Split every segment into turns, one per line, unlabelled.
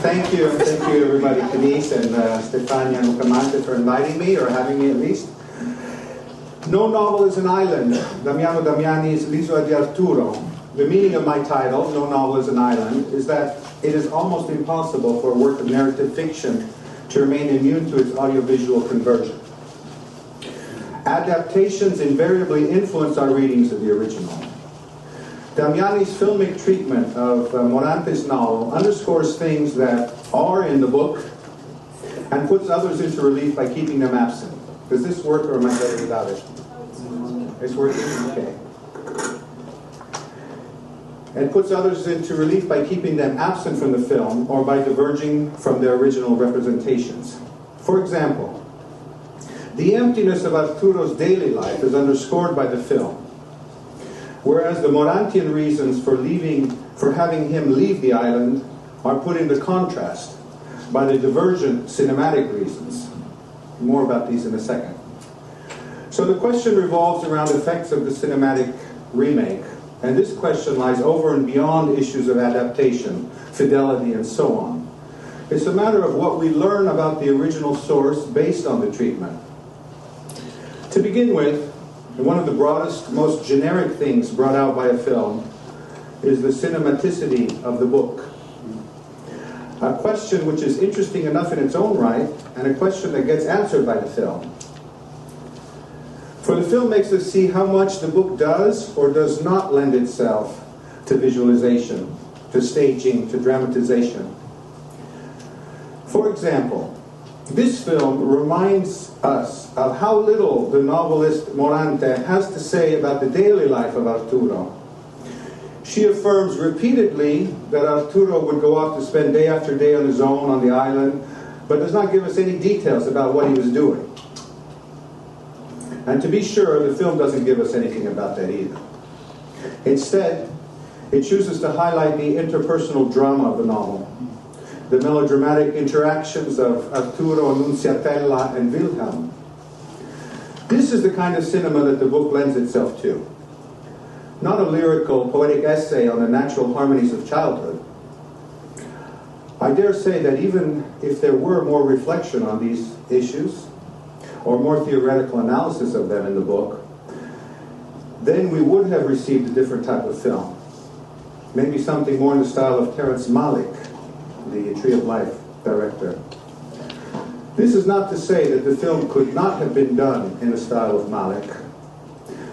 Thank you everybody, Denise and Stefania and Morante for inviting me, or having me at least. No novel is an island. Damiano Damiani's L'isola di Arturo. The meaning of my title, No Novel is an Island, is that it is almost impossible for a work of narrative fiction to remain immune to its audiovisual conversion. Adaptations invariably influence our readings of the original. Damiani's filmic treatment of Morante's novel underscores things that are in the book and puts others into relief by keeping them absent. Does this work, or am I better without it? It's working? Okay. And puts others into relief by keeping them absent from the film or by diverging from their original representations. For example, the emptiness of Arturo's daily life is underscored by the film, whereas the Morantian reasons for having him leave the island are put into contrast by the divergent cinematic reasons. More about these in a second. So the question revolves around effects of the cinematic remake, and this question lies over and beyond issues of adaptation, fidelity, and so on. It's a matter of what we learn about the original source based on the treatment. To begin with, one of the broadest, most generic things brought out by a film is the cinematicity of the book. A question which is interesting enough in its own right, and a question that gets answered by the film. For the film makes us see how much the book does or does not lend itself to visualization, to staging, to dramatization. For example, this film reminds us of how little the novelist Morante has to say about the daily life of Arturo. She affirms repeatedly that Arturo would go off to spend day after day on his own on the island, but does not give us any details about what he was doing. And to be sure, the film doesn't give us anything about that either. Instead, it chooses to highlight the interpersonal drama of the novel, the melodramatic interactions of Arturo, Annunziatella, and Wilhelm. This is the kind of cinema that the book lends itself to. Not a lyrical, poetic essay on the natural harmonies of childhood. I dare say that even if there were more reflection on these issues, or more theoretical analysis of them in the book, then we would have received a different type of film. Maybe something more in the style of Terrence Malick, the Tree of Life director. This is not to say that the film could not have been done in the style of Malick,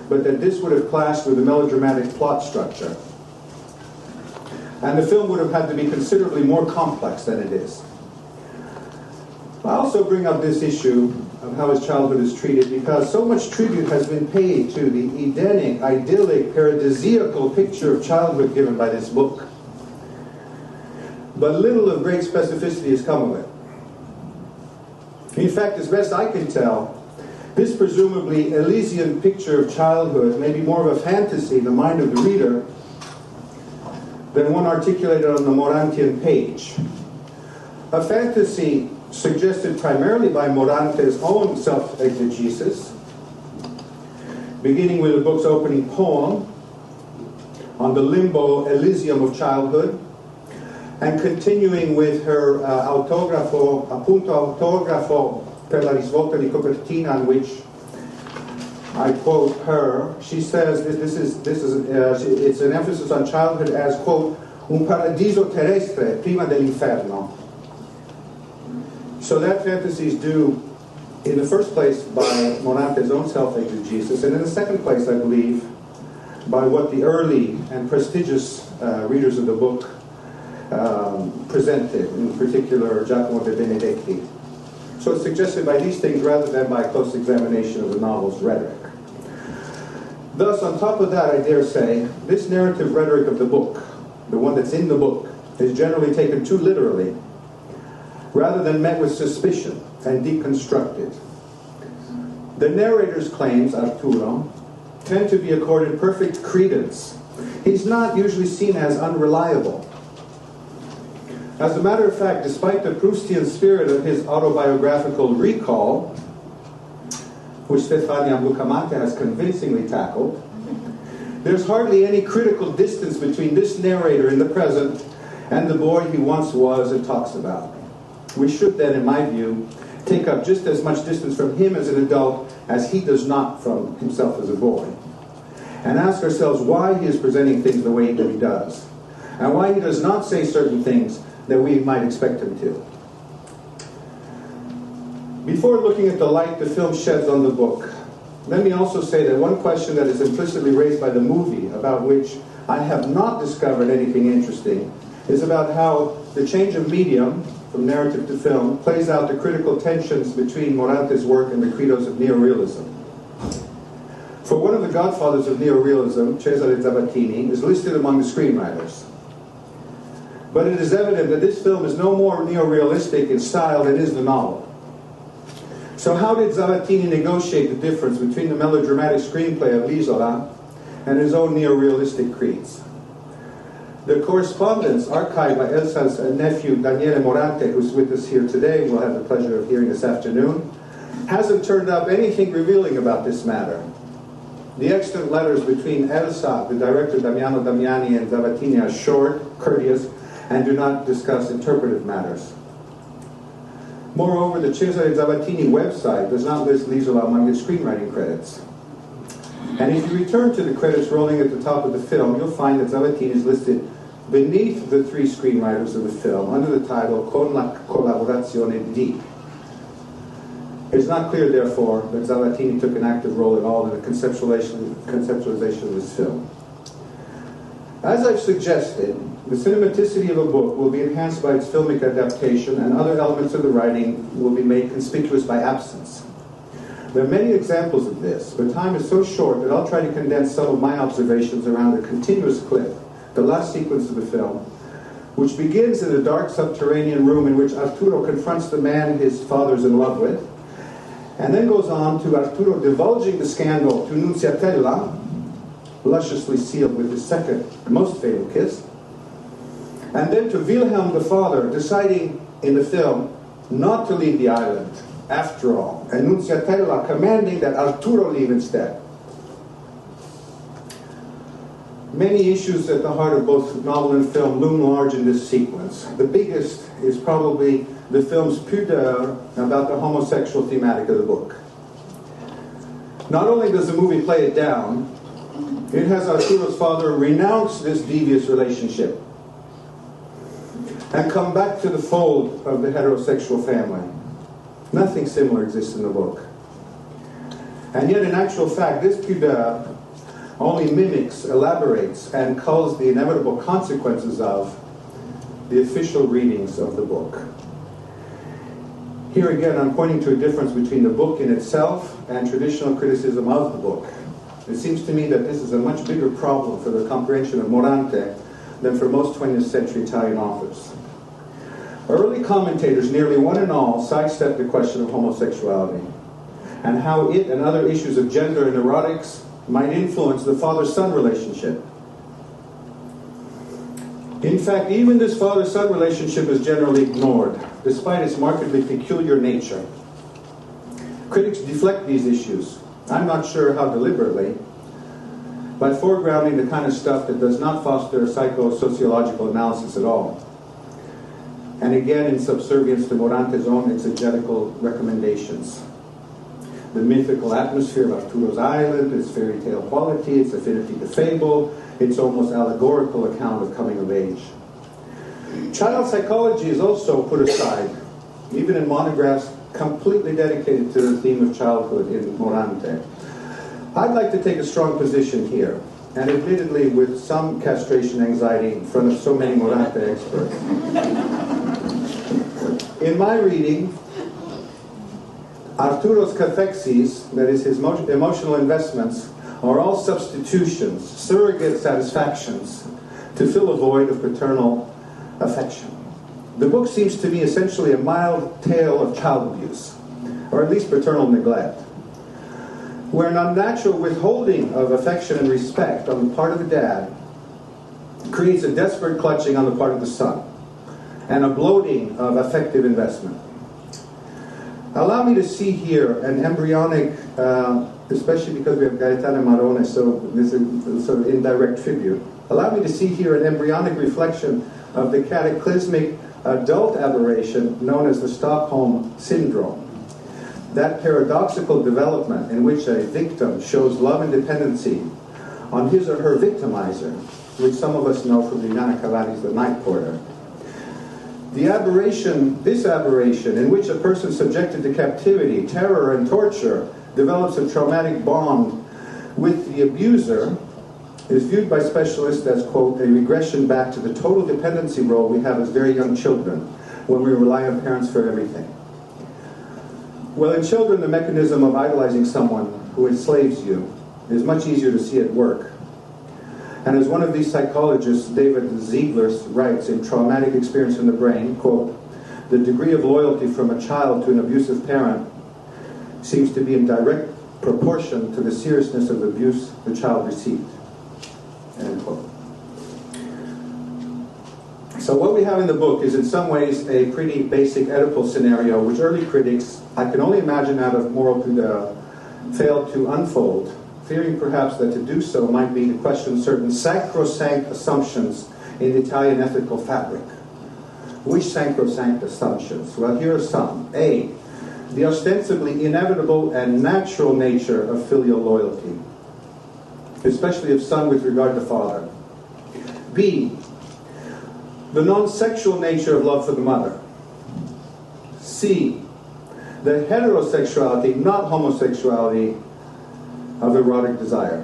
but that this would have clashed with the melodramatic plot structure. And the film would have had to be considerably more complex than it is. I also bring up this issue of how his childhood is treated because so much tribute has been paid to the Edenic, idyllic, paradisiacal picture of childhood given by this book. But little of great specificity has come of it. In fact, as best I can tell, this presumably Elysian picture of childhood may be more of a fantasy in the mind of the reader than one articulated on the Morantian page. A fantasy suggested primarily by Morante's own self-exegesis, beginning with the book's opening poem on the limbo Elysium of childhood, and continuing with her appunto autografo per la risvolta di copertina, in which I quote her. She says it's an emphasis on childhood as, quote, un paradiso terrestre prima dell'inferno. So that fantasy is due, in the first place, by Morante's own self-exegesis, and in the second place, I believe, by what the early and prestigious readers of the book presented, in particular Giacomo de Benedetti. So it's suggested by these things rather than by a close examination of the novel's rhetoric. Thus, on top of that, I dare say, this narrative rhetoric of the book, the one that's in the book, is generally taken too literally, rather than met with suspicion and deconstructed. The narrator's claims, Arturo, tend to be accorded perfect credence. He's not usually seen as unreliable. As a matter of fact, despite the Proustian spirit of his autobiographical recall, which Stefania Bucamante has convincingly tackled, there's hardly any critical distance between this narrator in the present and the boy he once was and talks about. We should then, in my view, take up just as much distance from him as an adult as he does not from himself as a boy, and ask ourselves why he is presenting things the way that he does, and why he does not say certain things that we might expect him to. Before looking at the light the film sheds on the book, let me also say that one question that is implicitly raised by the movie, about which I have not discovered anything interesting, is about how the change of medium, from narrative to film, plays out the critical tensions between Morante's work and the credos of neorealism. For one of the godfathers of neorealism, Cesare Zavattini, is listed among the screenwriters. But it is evident that this film is no more neorealistic in style than is the novel. So how did Zavattini negotiate the difference between the melodramatic screenplay of L'Isola and his own neorealistic creeds? The correspondence archived by Elsa's nephew, Daniele Morante, who's with us here today, we'll have the pleasure of hearing this afternoon, hasn't turned up anything revealing about this matter. The extant letters between Elsa, the director Damiano Damiani, and Zavattini are short, courteous, and do not discuss interpretive matters. Moreover, the Cesare Zavattini website does not list L'Isola among its screenwriting credits. And if you return to the credits rolling at the top of the film, you'll find that Zavattini is listed beneath the three screenwriters of the film under the title Con la collaborazione di. It's not clear, therefore, that Zavattini took an active role at all in the conceptualization of this film. As I've suggested, the cinematicity of a book will be enhanced by its filmic adaptation, and other elements of the writing will be made conspicuous by absence. There are many examples of this, but time is so short that I'll try to condense some of my observations around a continuous clip, the last sequence of the film, which begins in a dark subterranean room in which Arturo confronts the man his father's in love with, and then goes on to Arturo divulging the scandal to Nunziatella, lusciously sealed with his second, most fatal kiss, and then to Wilhelm the father deciding in the film not to leave the island after all, and Nunziatella commanding that Arturo leave instead. Many issues at the heart of both novel and film loom large in this sequence. The biggest is probably the film's pudeur about the homosexual thematic of the book. Not only does the movie play it down, it has Arturo's father renounce this devious relationship and come back to the fold of the heterosexual family. Nothing similar exists in the book. And yet, in actual fact, this pudeur only mimics, elaborates, and culls the inevitable consequences of the official readings of the book. Here again, I'm pointing to a difference between the book in itself and traditional criticism of the book. It seems to me that this is a much bigger problem for the comprehension of Morante than for most 20th century Italian authors. Early commentators, nearly one and all, sidestepped the question of homosexuality and how it and other issues of gender and erotics might influence the father-son relationship. In fact, even this father-son relationship is generally ignored, despite its markedly peculiar nature. Critics deflect these issues, I'm not sure how deliberately, by foregrounding the kind of stuff that does not foster psychosociological analysis at all. And again, in subservience to Morante's own exegetical recommendations. The mythical atmosphere of Arturo's island, its fairy tale quality, its affinity to fable, its almost allegorical account of coming of age. Child psychology is also put aside, even in monographs completely dedicated to the theme of childhood in Morante. I'd like to take a strong position here, and admittedly with some castration anxiety in front of so many Morante experts. In my reading, Arturo's cathexes, that is his emotional investments, are all substitutions, surrogate satisfactions, to fill a void of paternal affection. The book seems to me essentially a mild tale of child abuse, or at least paternal neglect, where an unnatural withholding of affection and respect on the part of the dad creates a desperate clutching on the part of the son, and a bloating of affective investment. Allow me to see here an embryonic, especially because we have Gaetano Marone, so this is sort of indirect tribute. Allow me to see here an embryonic reflection of the cataclysmic adult aberration known as the Stockholm Syndrome. That paradoxical development in which a victim shows love and dependency on his or her victimizer, which some of us know from Liliana Cavani's The Night Porter. This aberration in which a person subjected to captivity, terror, and torture develops a traumatic bond with the abuser is viewed by specialists as, quote, a regression back to the total dependency role we have as very young children when we rely on parents for everything. Well, in children, the mechanism of idolizing someone who enslaves you is much easier to see at work. And as one of these psychologists, David Ziegler, writes in Traumatic Experience in the Brain, quote, the degree of loyalty from a child to an abusive parent seems to be in direct proportion to the seriousness of the abuse the child received. End quote. So what we have in the book is in some ways a pretty basic Oedipal scenario, which early critics, I can only imagine out of moral failed to unfold, fearing perhaps that to do so might be to question certain sacrosanct assumptions in the Italian ethical fabric. Which sacrosanct assumptions? Well, here are some. A, the ostensibly inevitable and natural nature of filial loyalty, especially of son with regard to father. B, the non-sexual nature of love for the mother. C, the heterosexuality, not homosexuality, of erotic desire.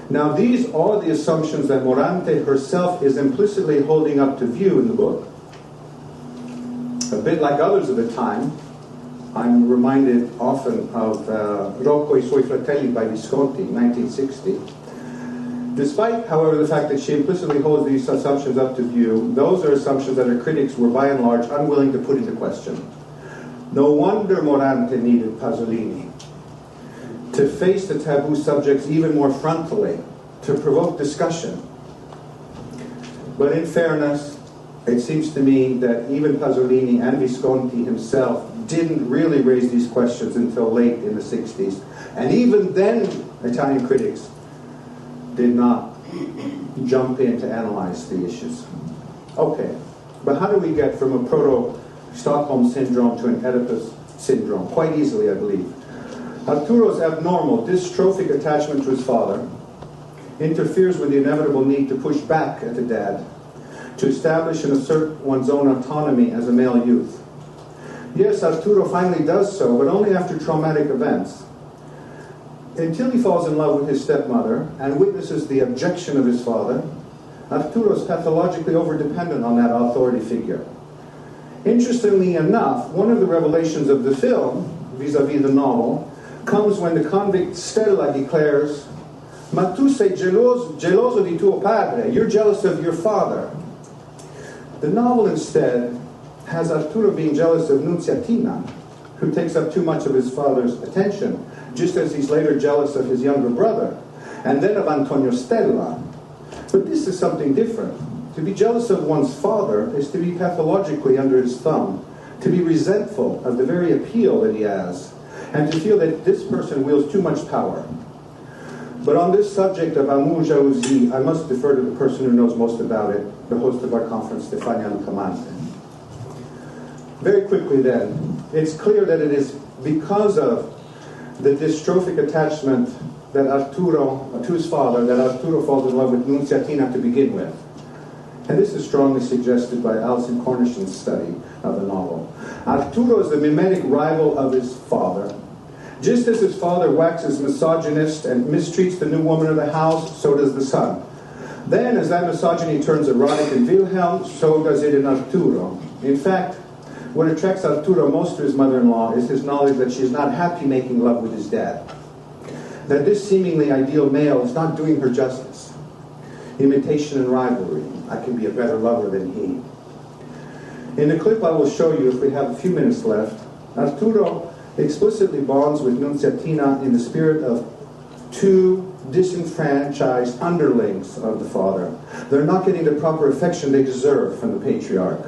Now, these are the assumptions that Morante herself is implicitly holding up to view in the book. A bit like others of the time, I'm reminded often of Rocco e suoi fratelli by Visconti, 1960. Despite, however, the fact that she implicitly holds these assumptions up to view, those are assumptions that her critics were by and large unwilling to put into question. No wonder Morante needed Pasolini to face the taboo subjects even more frontally, to provoke discussion. But in fairness, it seems to me that even Pasolini and Visconti himself didn't really raise these questions until late in the 60s. And even then, Italian critics did not jump in to analyze the issues. Okay, but how do we get from a proto-Stockholm syndrome to an Oedipus syndrome? Quite easily, I believe. Arturo's abnormal, dystrophic attachment to his father interferes with the inevitable need to push back at the dad, to establish and assert one's own autonomy as a male youth. Yes, Arturo finally does so, but only after traumatic events. Until he falls in love with his stepmother and witnesses the objection of his father, Arturo is pathologically overdependent on that authority figure. Interestingly enough, one of the revelations of the film, vis-a-vis the novel, comes when the convict Stella declares, "Ma tu sei geloso di tuo padre, you're jealous of your father." The novel instead has Arturo being jealous of Nunziatina, who takes up too much of his father's attention, just as he's later jealous of his younger brother, and then of Antonio Stella. But this is something different. To be jealous of one's father is to be pathologically under his thumb, to be resentful of the very appeal that he has, and to feel that this person wields too much power. But on this subject of amour jalousie, I must defer to the person who knows most about it, the host of our conference, Stefania Lucamante. Very quickly then, it's clear that it is because of the dystrophic attachment that Arturo, to his father, that Arturo falls in love with Nunziatina to begin with. And this is strongly suggested by Alison Cornish's study of the novel. Arturo is the mimetic rival of his father. Just as his father waxes misogynist and mistreats the new woman of the house, so does the son. Then, as that misogyny turns erotic in Wilhelm, so does it in Arturo. In fact, what attracts Arturo most to his mother-in-law is his knowledge that she is not happy making love with his dad. That this seemingly ideal male is not doing her justice. Imitation and rivalry. I can be a better lover than he. In the clip I will show you, if we have a few minutes left, Arturo explicitly bonds with Nunziatina in the spirit of two disenfranchised underlings of the father. They're not getting the proper affection they deserve from the patriarch.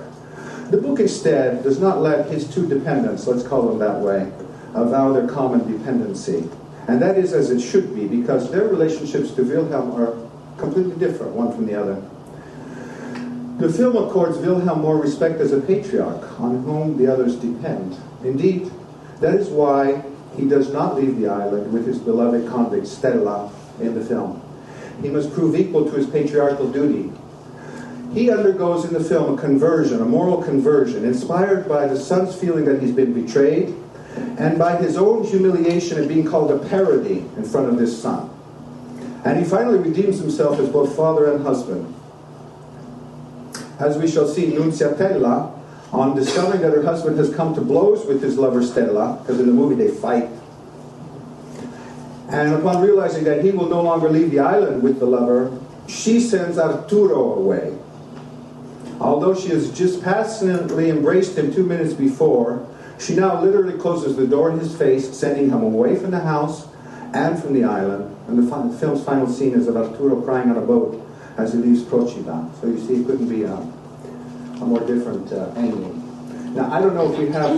The book instead does not let his two dependents, let's call them that way, avow their common dependency. And that is as it should be, because their relationships to Wilhelm are completely different, one from the other. The film accords Wilhelm more respect as a patriarch, on whom the others depend. Indeed, that is why he does not leave the island with his beloved convict Stella in the film. He must prove equal to his patriarchal duty. He undergoes in the film a conversion, a moral conversion, inspired by the son's feeling that he's been betrayed, and by his own humiliation at being called a parody in front of this son. And he finally redeems himself as both father and husband. As we shall see, Nunziatella, on discovering that her husband has come to blows with his lover Stella, because in the movie they fight, and upon realizing that he will no longer leave the island with the lover, she sends Arturo away. Although she has just passionately embraced him 2 minutes before, she now literally closes the door in his face, sending him away from the house and from the island. And the film's final scene is of Arturo crying on a boat as he leaves Procida. So you see, it couldn't be a more different ending. Now, I don't know if we have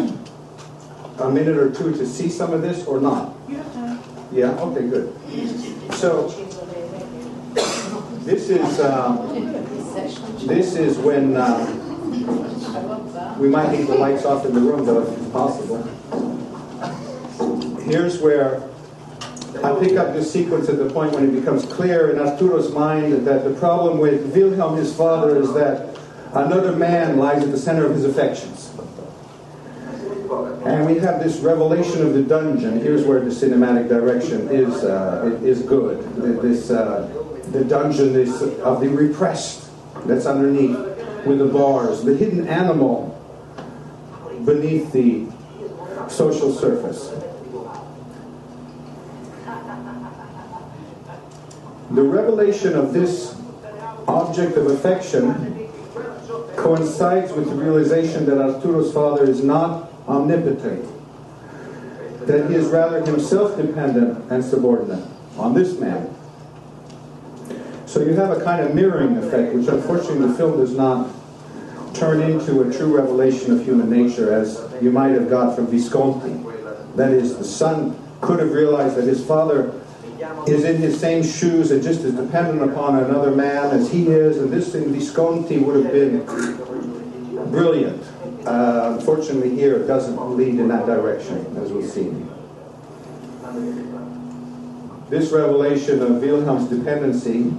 a minute or two to see some of this or not.
You have time.
Yeah? Okay, good. So, this is when we might need the lights off in the room, though, if it's possible. Here's where I pick up this sequence at the point when it becomes clear in Arturo's mind that the problem with Wilhelm, his father, is that another man lies at the center of his affections. And we have this revelation of the dungeon. Here's where the cinematic direction is good. The dungeon is of the repressed that's underneath with the bars, the hidden animal beneath the social surface. The revelation of this object of affection coincides with the realization that Arturo's father is not omnipotent, that he is rather himself dependent and subordinate on this man. So you have a kind of mirroring effect, which unfortunately the film does not turn into a true revelation of human nature, as you might have got from Visconti. That is, the son could have realized that his father is in his same shoes and just as dependent upon another man as he is, and this in Visconti would have been brilliant. Unfortunately here it doesn't lead in that direction, as we'll see. This revelation of Wilhelm's dependency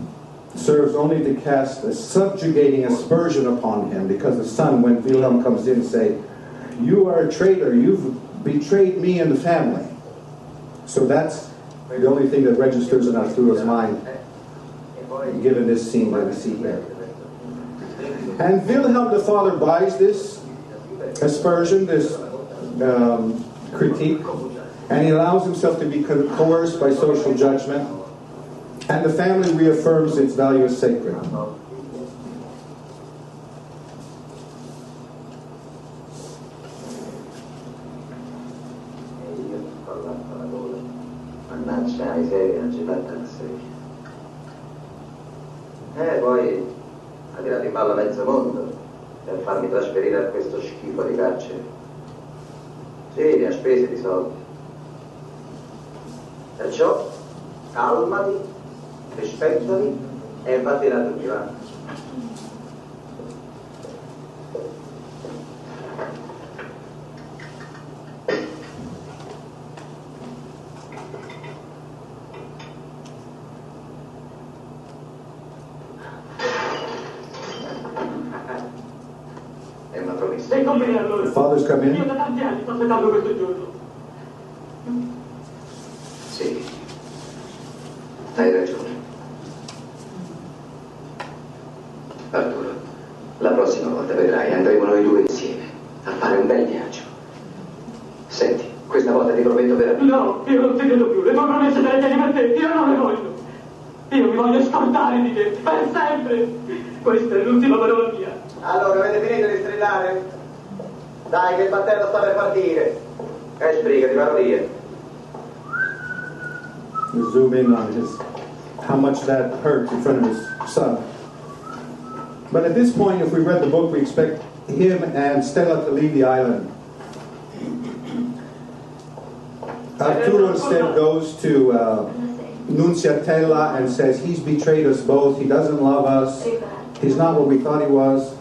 serves only to cast a subjugating aspersion upon him, because the son, when Wilhelm comes in, say, "You are a traitor, you've betrayed me and the family." So that's the only thing that registers in Arturo's mind, given this scene that we see here. And Wilhelm the father buys this aspersion, this critique, and he allows himself to be coerced by social judgment, and the family reaffirms its value as sacred.
Mannaggia la miseria, non ci fatta la seria. Poi ha tirato in ballo mezzo mondo per farmi trasferire a questo schifo di carcere. Sì, ne ha spese di soldi. Perciò calmati, rispettami e vatti da tutti, va.
Sei con me allora?
The father's come in.
Io da tanti anni sto aspettando questo giorno.
Sì, hai ragione. Arturo, la prossima volta vedrai, andremo noi due insieme a fare un bel viaggio. Senti, questa volta ti prometto veramente.
No, io non ti credo più. Le tue promesse te le tieni per te. Io non le voglio. Io mi voglio scordare di te, per sempre. Questa è l'ultima parola mia.
Allora, avete finito di strillare? Dai, che il battello sta per partire. Sbrigati, vado via.
You zoom in on how much that hurt in front of his son. But at this point, if we read the book, we expect him and Stella to leave the island. Arturo instead goes to Nunziatella and says he's betrayed us both, he doesn't love us, He's not what we thought he was.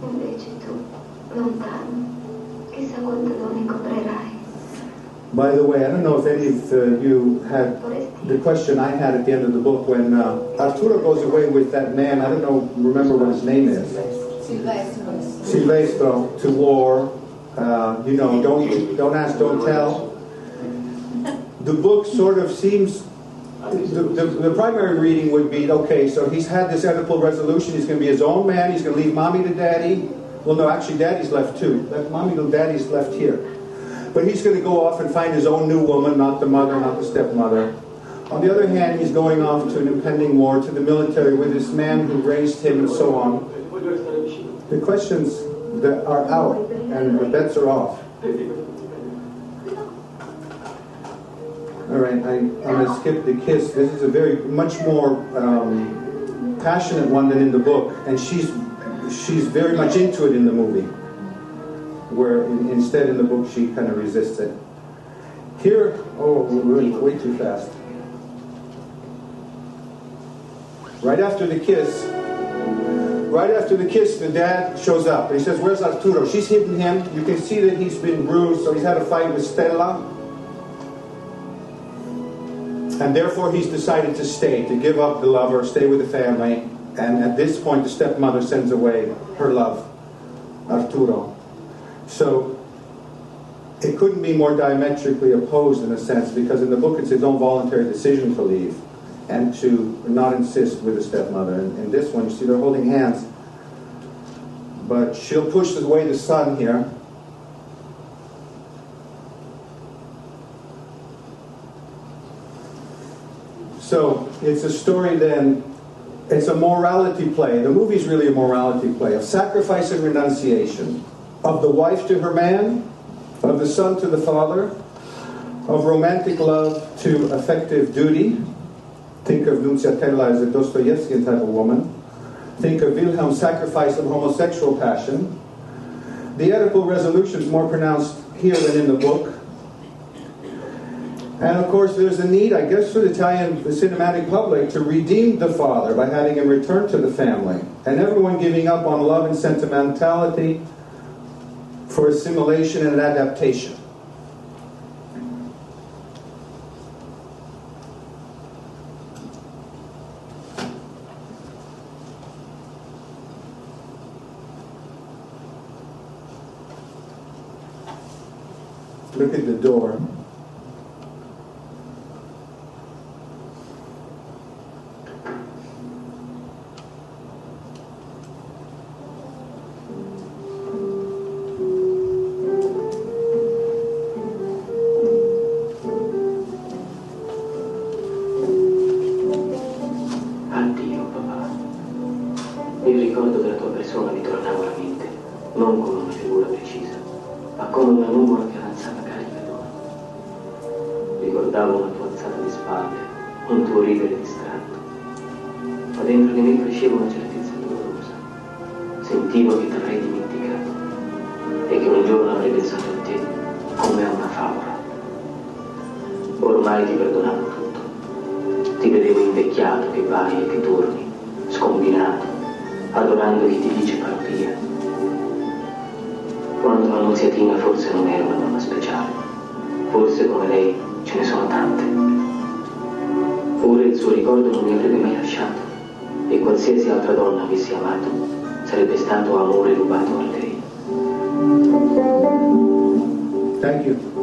Invece tu, lontano, chissà quante donne incontrerai.
By the way, I don't know if any of you had the question I had at the end of the book when Arturo goes away with that man, I don't know, remember what his name is? Silvestro, to war. You know, don't ask, don't tell. The book sort of seems, the primary reading would be, okay, so he's had this Oedipal resolution, he's going to be his own man, he's going to leave mommy to daddy. Well, no, actually daddy's left too. Mommy to daddy's left here. But he's going to go off and find his own new woman, not the mother, not the stepmother. On the other hand, he's going off to an impending war, to the military with this man who raised him and so on. The questions that are out and the bets are off. All right, I'm going to skip the kiss. This is a very much more passionate one than in the book, and she's very much into it in the movie, where instead in the book she kind of resists it. Here, oh, we're way too fast. Right after the kiss, the dad shows up. He says, "Where's Arturo?" She's hidden him. You can see that he's been bruised, so he's had a fight with Stella. And therefore he's decided to stay, to give up the lover, stay with the family. And at this point the stepmother sends away her love, Arturo. So it couldn't be more diametrically opposed in a sense, because in the book it's his own voluntary decision to leave and to not insist with the stepmother. And in this one, you see they're holding hands. But she'll push away the sun here. So it's a story then, it's a morality play. The movie's really a morality play of sacrifice and renunciation, of the wife to her man, of the son to the father, of romantic love to effective duty. Think of Nunziatella as a Dostoevskian type of woman. Think of Wilhelm's sacrifice of homosexual passion. The Oedipal resolution is more pronounced here than in the book. And of course there's a need, I guess, for the Italian cinematic public to redeem the father by having him return to the family. And everyone giving up on love and sentimentality for assimilation and adaptation. Look at the door.
Addio, papà. Il ricordo della tua persona mi tornava alla mente, non come una figura precisa, ma come una nuvola che avanzava carica d'oro. Ricordavo una tua alzata di spalle, un tuo ridere distratto, ma dentro di me cresceva una certezza dolorosa. Sentivo che ti avrei dimenticato e che un giorno avrei pensato a te come a una favola. Ormai ti perdonavo tutto. Ti vedevo invecchiato che vai e che torni, scombinato, adorando chi ti dice paropia. Quando la Nunziatina forse non era una donna speciale, forse come lei ce ne sono tante. Ora il suo ricordo non mi avrebbe mai lasciato, e qualsiasi altra donna avessi amato sarebbe stato amore rubato a lei.
Thank you.